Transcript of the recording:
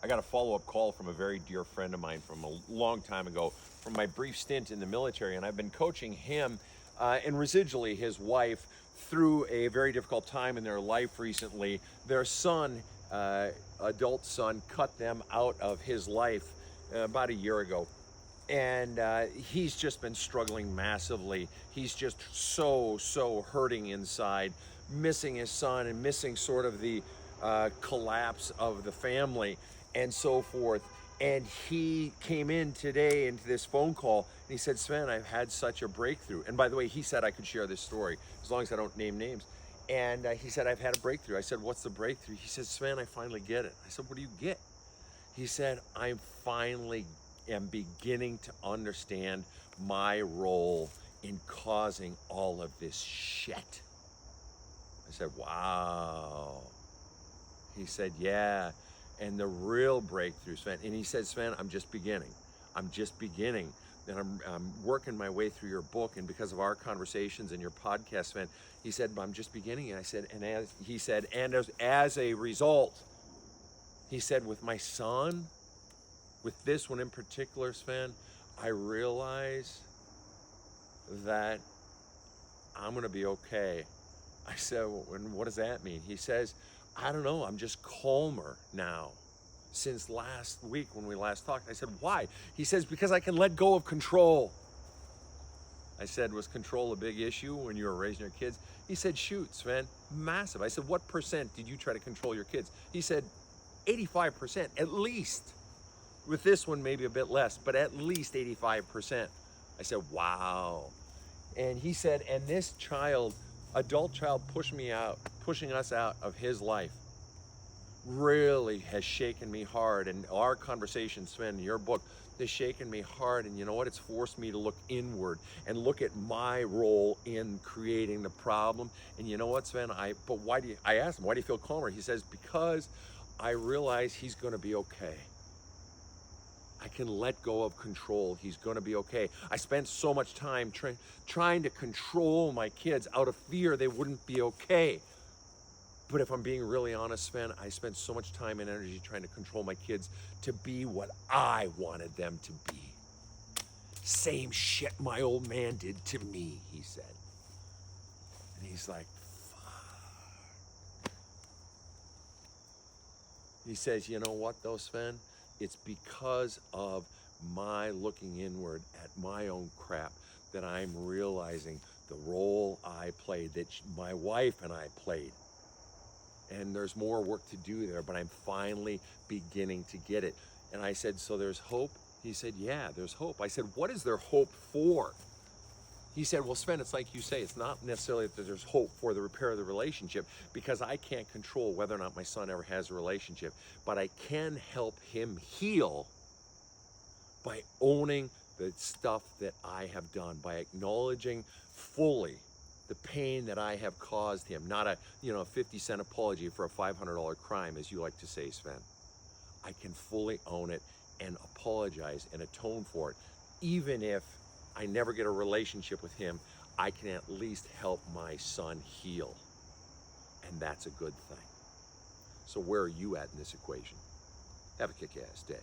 I got a follow-up call from a very dear friend of mine from a long time ago, from my brief stint in the military, and I've been coaching him and residually his wife through a very difficult time in their life recently. Their son, adult son, cut them out of his life about a year ago. And he's just been struggling massively. He's just so hurting inside, missing his son and missing sort of the collapse of the family and so forth. And he came in today into this phone call and he said, Sven, I've had such a breakthrough. And by the way, he said I could share this story as long as I don't name names. And he said, I've had a breakthrough. I said, what's the breakthrough? He said, Sven, I finally get it. I said, what do you get? He said, I'm finally am beginning to understand my role in causing all of this shit. I said, wow. He said, yeah. And the real breakthrough, Sven, and he said, Sven, I'm just beginning. I'm just beginning. And I'm working my way through your book. And because of our conversations and your podcast, Sven, he said, I'm just beginning. And I said, and as a result, he said, with my son, with this one in particular, Sven, I realize that I'm going to be okay. I said, well, and what does that mean? He says, I don't know. I'm just calmer now since last week when we last talked. I said, why? He says, because I can let go of control. I said, was control a big issue when you were raising your kids? He said, shoot, Sven, massive. I said, what percent did you try to control your kids? He said, 85%, at least. With this one, maybe a bit less, but at least 85%. I said, wow. And he said, and this child, adult child, pushing us out of his life, really has shaken me hard. And our conversation, Sven, your book, has shaken me hard. And you know what? It's forced me to look inward and look at my role in creating the problem. And you know what, Sven? I asked him, why do you feel calmer? He says, because I realize he's going to be okay. I can let go of control. He's going to be okay. I spent so much time trying to control my kids out of fear they wouldn't be okay. But if I'm being really honest, Sven, I spent so much time and energy trying to control my kids to be what I wanted them to be. Same shit my old man did to me, he said. And he's like, fuck. He says, you know what though, Sven? It's because of my looking inward at my own crap that I'm realizing the role I played, that my wife and I played. And there's more work to do there, but I'm finally beginning to get it. And I said, so there's hope? He said, yeah, there's hope. I said, what is there hope for? He said, well, Sven, it's like you say, it's not necessarily that there's hope for the repair of the relationship, because I can't control whether or not my son ever has a relationship, but I can help him heal by owning the stuff that I have done, by acknowledging fully the pain that I have caused him. Not a 50-cent apology for a $500 crime, as you like to say, Sven. I can fully own it and apologize and atone for it. Even if I never get a relationship with him, I can at least help my son heal. And that's a good thing. So where are you at in this equation? Have a kick-ass day.